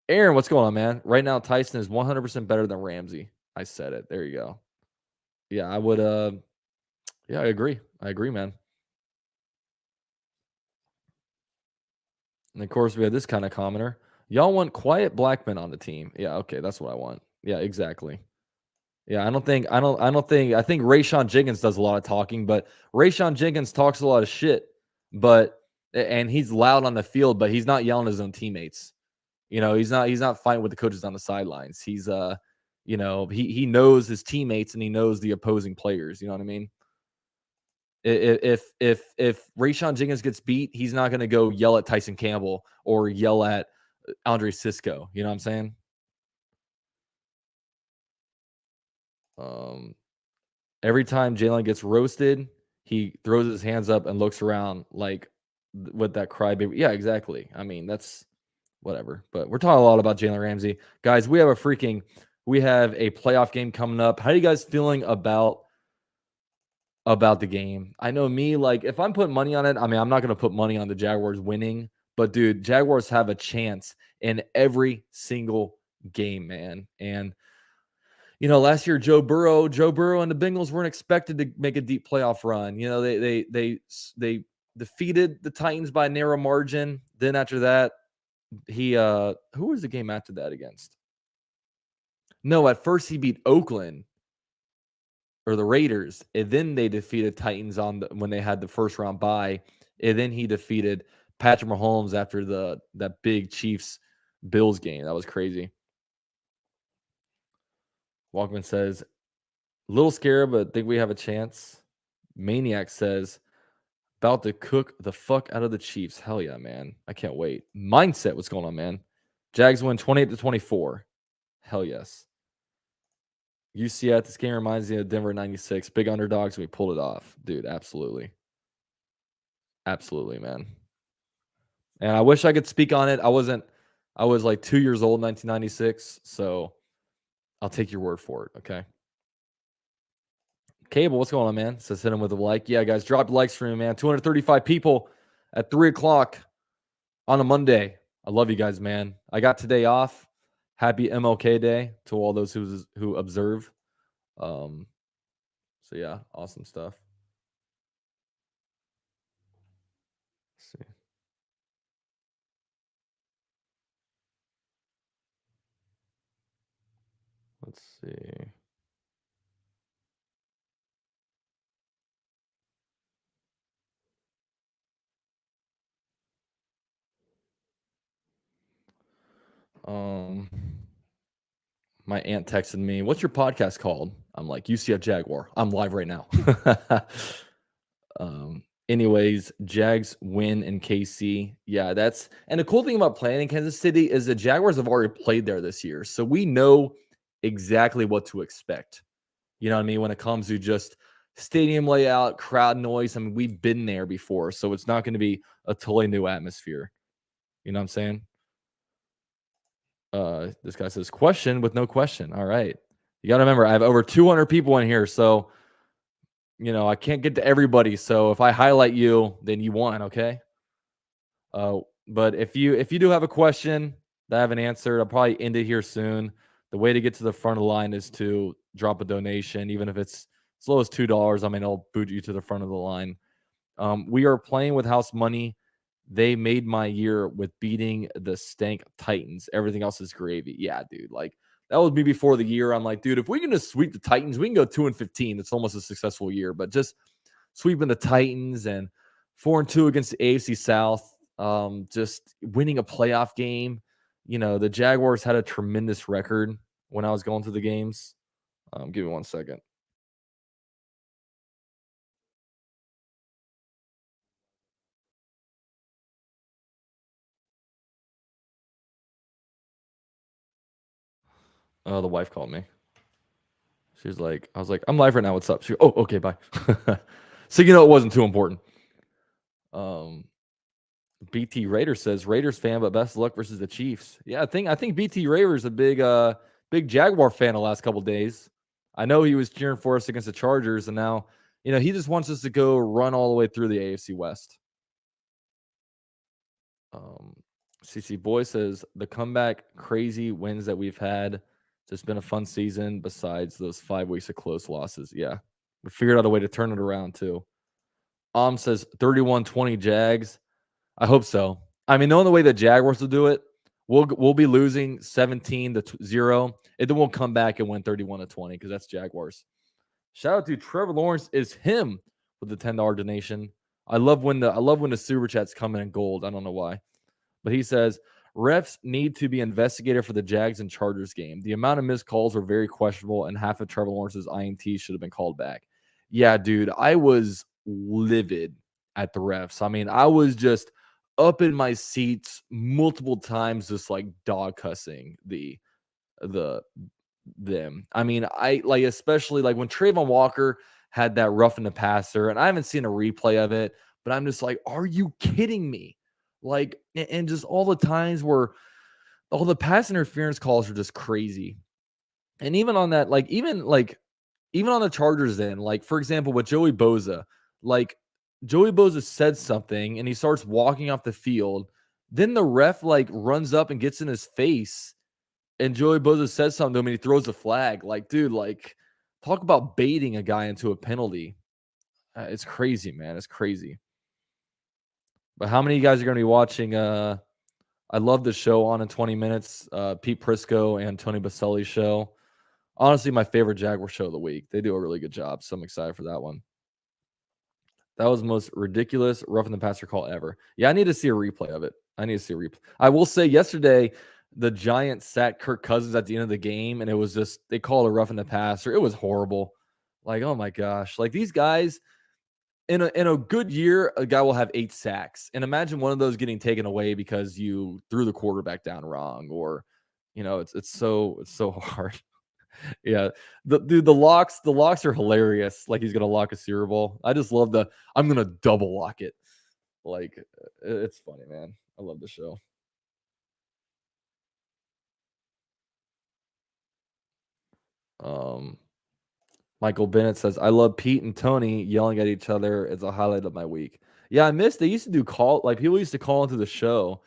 Speaker 1: Aaron, what's going on, man? Right now, Tyson is 100% better than Ramsey. I said it. There you go. Yeah, I would. Yeah, I agree. I agree, man. And of course, we had this kind of commenter. Y'all want quiet black men on the team. Yeah, okay, that's what I want. Yeah, exactly. Yeah, I think Rayshon Jenkins does a lot of talking, but Rayshon Jenkins talks a lot of shit, and he's loud on the field, but he's not yelling at his own teammates. He's not fighting with the coaches on the sidelines. He's he knows his teammates and he knows the opposing players. You know what I mean? If Rayshon Jenkins gets beat, he's not going to go yell at Tyson Campbell or yell at Andre Sisco. You know what I'm saying? Every time Jalen gets roasted, he throws his hands up and looks around like with that crybaby. Yeah, exactly. I mean, that's whatever. But we're talking a lot about Jalen Ramsey. Guys, we have a playoff game coming up. How are you guys feeling about the game? I know me, like, if I'm putting money on it, I mean, I'm not going to put money on the Jaguars winning. But, dude, Jaguars have a chance in every single game, man. And last year, Joe Burrow and the Bengals weren't expected to make a deep playoff run. They defeated the Titans by a narrow margin. Then after that, who was the game after that against? No, at first he beat Oakland or the Raiders, and then they defeated Titans when they had the first round bye, and then he defeated Patrick Mahomes after that big Chiefs Bills game. That was crazy. Walkman says, a little scared, but think we have a chance. Maniac says, about to cook the fuck out of the Chiefs. Hell yeah, man. I can't wait. Mindset, what's going on, man? Jags win 28-24. Hell yes. UCF, this game reminds me of Denver 96. Big underdogs, we pulled it off. Dude, absolutely. Absolutely, man. And I wish I could speak on it. I was like 2 years old in 1996, so I'll take your word for it, okay? Cable, what's going on, man? Says hit him with a like. Yeah, guys, drop likes for me, man. 235 people at 3 o'clock on a Monday. I love you guys, man. I got today off. Happy MLK Day to all those who observe. So yeah, awesome stuff. Let's see. Let's see. My aunt texted me, "What's your podcast called?" I'm like, "UCF Jaguar." I'm live right now. Anyways, Jags win in KC. Yeah, and the cool thing about playing in Kansas City is the Jaguars have already played there this year. So we know exactly what to expect. You know what I mean? When it comes to just stadium layout, crowd noise. I mean, we've been there before. So it's not going to be a totally new atmosphere. You know what I'm saying? This guy says question with no question. All right. You got to remember, I have over 200 people in here. So, I can't get to everybody. So if I highlight you, then you won. Okay. But if you do have a question that I haven't answered, I'll probably end it here soon. The way to get to the front of the line is to drop a donation, even if it's as low as $2. I mean, I'll boot you to the front of the line. We are playing with house money. They made my year with beating the stank Titans. Everything else is gravy. Yeah, dude. Like that was me before the year. I'm like, dude, if we can just sweep the Titans, we can go 2-15. It's almost a successful year. But just sweeping the Titans and 4-2 against the AFC South, just winning a playoff game. The Jaguars had a tremendous record when I was going through the games. Give me 1 second. The wife called me. She's like, I was like, I'm live right now. What's up? Oh, okay, bye. So it wasn't too important. BT Raider says Raiders fan, but best of luck versus the Chiefs. Yeah, I think BT Raider's a big Jaguar fan the last couple days. I know he was cheering for us against the Chargers, and now he just wants us to go run all the way through the AFC West. CC Boy says the comeback crazy wins that we've had. It's been a fun season besides those 5 weeks of close losses. Yeah. We figured out a way to turn it around too. Says 31-20 Jags. I hope so. I mean, knowing the way the Jaguars will do it, we'll be losing 17-0, and then we'll come back and win 31-20 because that's Jaguars. Shout out to Trevor Lawrence is him with the $10 donation. I love when the super chats come in gold. I don't know why. But he says, refs need to be investigated for the Jags and Chargers game. The amount of missed calls were very questionable, and half of Trevor Lawrence's INT should have been called back. Yeah, dude, I was livid at the refs. I mean, I was just up in my seats multiple times, just like dog cussing them. I mean, I like especially like when Trayvon Walker had that rough in the passer, and I haven't seen a replay of it, but I'm just like, are you kidding me? Like, and just all the times where all the pass interference calls are just crazy. And even on that, even on the Chargers, then, like, for example, with Joey Bosa, like Joey Bosa said something and he starts walking off the field. Then the ref runs up and gets in his face, and Joey Bosa says something to him and he throws a flag. Like, dude, talk about baiting a guy into a penalty. It's crazy, man. It's crazy. But how many of you guys are going to be watching? I love the show On in 20 Minutes. Pete Prisco and Tony Baselli's show. Honestly, my favorite Jaguar show of the week. They do a really good job, so I'm excited for that one. That was the most ridiculous rough in the passer call ever. Yeah, I need to see a replay of it. I will say yesterday, the Giants sat Kirk Cousins at the end of the game, and it was just, they called a rough in the passer. It was horrible. Like, oh my gosh. Like, these guys, in a good year, a guy will have 8 sacks. And imagine one of those getting taken away because you threw the quarterback down wrong, or it's so hard. Yeah. The locks are hilarious. Like, he's gonna lock a Super Bowl. I just love I'm gonna double lock it. Like, it's funny, man. I love the show. Michael Bennett says, "I love Pete and Tony yelling at each other. It's a highlight of my week." Yeah, I missed. They used to do call like people used to call into the show,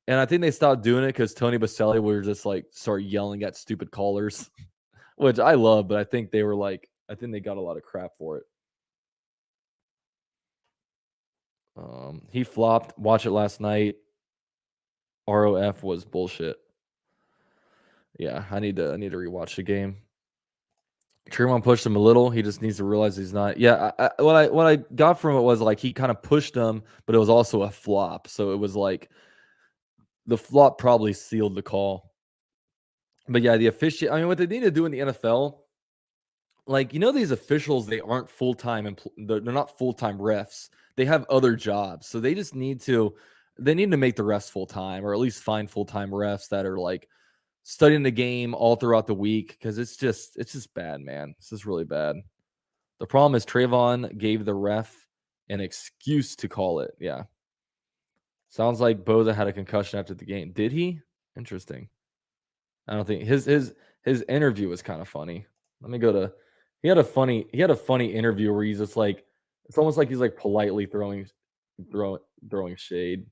Speaker 1: and I think they stopped doing it because Tony Baselli would just like start yelling at stupid callers, which I love. But I think they were like, I think they got a lot of crap for it. He flopped. Watch it last night. ROF was bullshit. Yeah, I need to rewatch the game. Tremont pushed him a little. He just needs to realize he's not. Yeah, what I got from it was like he kind of pushed him, but it was also a flop. So it was like the flop probably sealed the call. But yeah, the official. I mean, what they need to do in the NFL, like these officials, they aren't full time. They're not full time refs. They have other jobs, so they just need to. They need to make the refs full time, or at least find full time refs that are like studying the game all throughout the week because it's just bad, man. This is really bad. The problem is Trayvon gave the ref an excuse to call it. Yeah. Sounds like Boza had a concussion after the game. Did he? Interesting. I don't think his interview was kind of funny. Let me go to he had a funny interview where he's just like it's almost like he's like politely throwing shade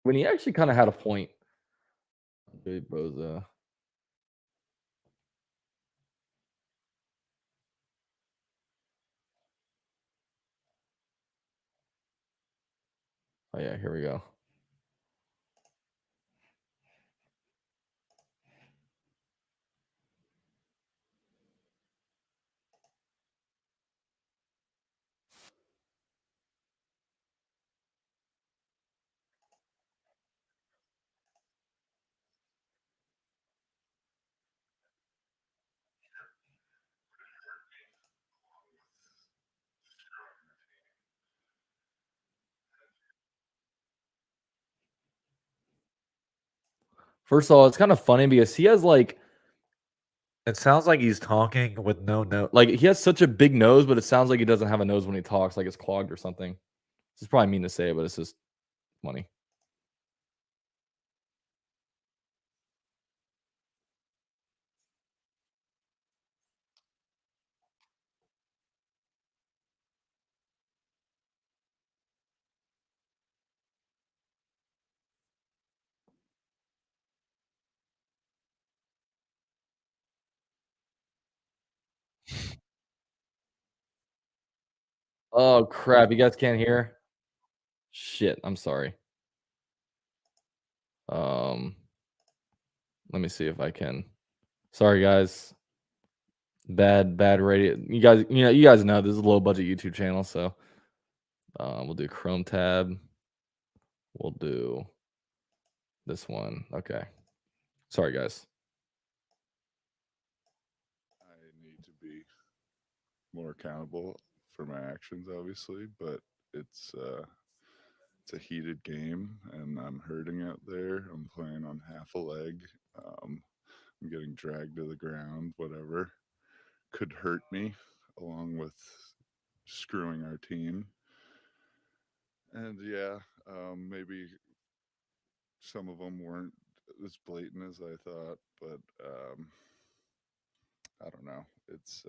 Speaker 1: when he actually kind of had a point. Dude, Boza. Oh yeah, here we go. First of all, it's kind of funny because he has like it sounds like he's talking with no nose. Like he has such a big nose, but it sounds like he doesn't have a nose when he talks, like it's clogged or something. This is probably mean to say, but it's just funny. Oh crap! You guys can't hear? Shit! I'm sorry. Um, let me see if I can. Sorry, guys. Bad radio. You guys know this is a low budget YouTube channel, so we'll do Chrome tab. We'll do this one. Okay. Sorry, guys.
Speaker 4: I need to be more accountable for my actions, obviously, but it's a heated game, and I'm hurting out there. I'm playing on half a leg. I'm getting dragged to the ground. Whatever could hurt me, along with screwing our team. And yeah, maybe some of them weren't as blatant as I thought, but I don't know. It's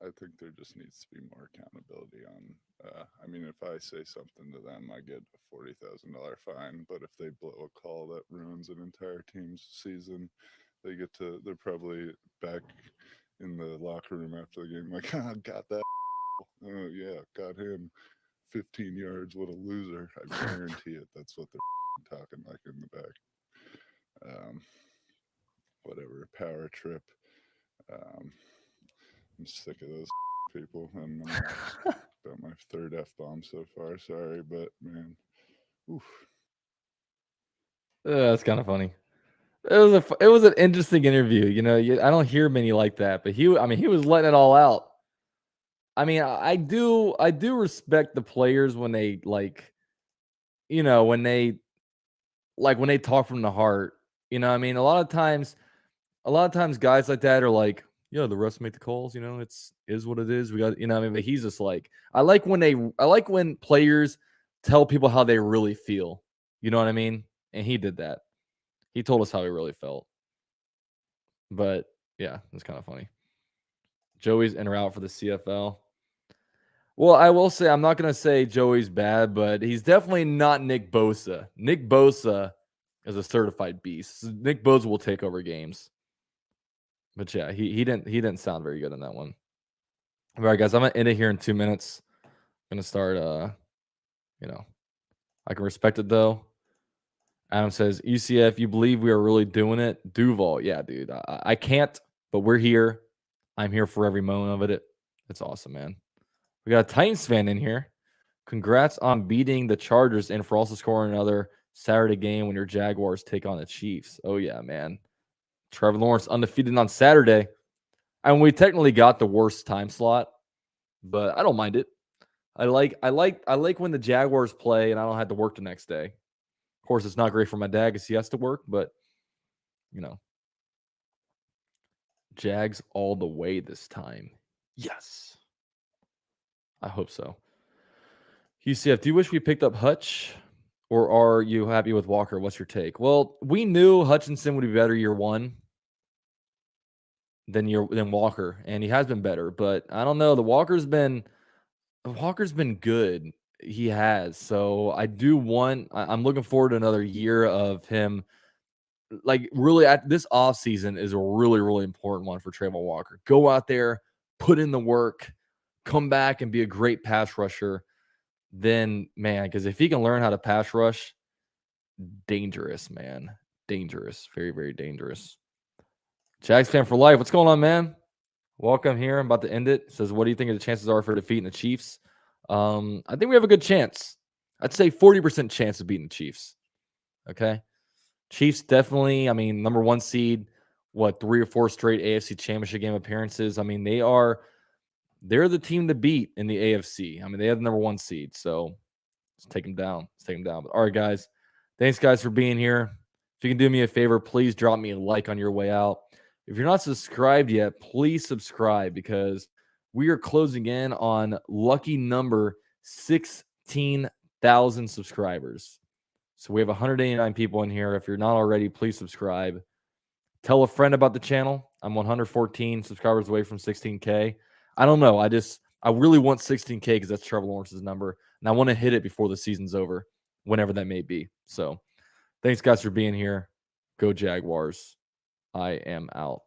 Speaker 4: I think there just needs to be more accountability on. I mean, if I say something to them, I get a $40,000 fine. But if they blow a call that ruins an entire team's season, they're probably back in the locker room after the game, like, ah, got that. Oh yeah, got him. 15 yards. What a loser! I guarantee it. That's what they're talking like in the back. Um, whatever. Power trip. Um, I'm sick of those people. And I'm about my third F bomb so far. Sorry, but man, oof.
Speaker 1: That's kind of funny. It was an interesting interview. I don't hear many like that, but he was letting it all out. I mean, I do respect the players when they when they talk from the heart. I mean, a lot of times guys like that are like, yeah, the refs make the calls. It's is what it is. We got I mean, but he's just like, I like when players tell people how they really feel. You know what I mean? And he did that. He told us how he really felt. But yeah, it's kind of funny. Joey's in or out for the CFL. Well, I will say I'm not going to say Joey's bad, but he's definitely not Nick Bosa. Nick Bosa is a certified beast. Nick Bosa will take over games. But yeah, he didn't sound very good in that one. All right, guys, I'm gonna end it here in 2 minutes. I'm gonna start. I can respect it though. Adam says, UCF, you believe we are really doing it? Duval, yeah, dude. I can't, but we're here. I'm here for every moment of it. It's awesome, man. We got a Titans fan in here. Congrats on beating the Chargers and for also scoring another Saturday game when your Jaguars take on the Chiefs. Oh yeah, man. Trevor Lawrence undefeated on Saturday. And we technically got the worst time slot, but I don't mind it. I like when the Jaguars play and I don't have to work the next day. Of course, it's not great for my dad because he has to work, but Jags all the way this time. Yes. I hope so. UCF, do you wish we picked up Hutch or are you happy with Walker? What's your take? Well, we knew Hutchinson would be better year one than Walker, and he has been better, but I don't know. Walker's been good. He has. So I'm looking forward to another year of him. Like really this offseason is a really, really important one for Trayvon Walker. Go out there, put in the work, come back and be a great pass rusher. Then, man, because if he can learn how to pass rush, dangerous, man. Dangerous. Very, very dangerous. Jags fan for life. What's going on, man? Welcome here. I'm about to end it. It says, what do you think the chances are for defeating the Chiefs? I think we have a good chance. I'd say 40% chance of beating the Chiefs. Okay. Chiefs definitely, number one seed, 3 or 4 straight AFC championship game appearances. They're the team to beat in the AFC. They have the number one seed. So let's take them down. But all right, guys. Thanks, guys, for being here. If you can do me a favor, please drop me a like on your way out. If you're not subscribed yet, please subscribe because we are closing in on lucky number 16,000 subscribers. So we have 189 people in here. If you're not already, please subscribe. Tell a friend about the channel. I'm 114 subscribers away from 16K. I don't know. I really want 16K because that's Trevor Lawrence's number. And I want to hit it before the season's over, whenever that may be. So thanks, guys, for being here. Go Jaguars. I am out.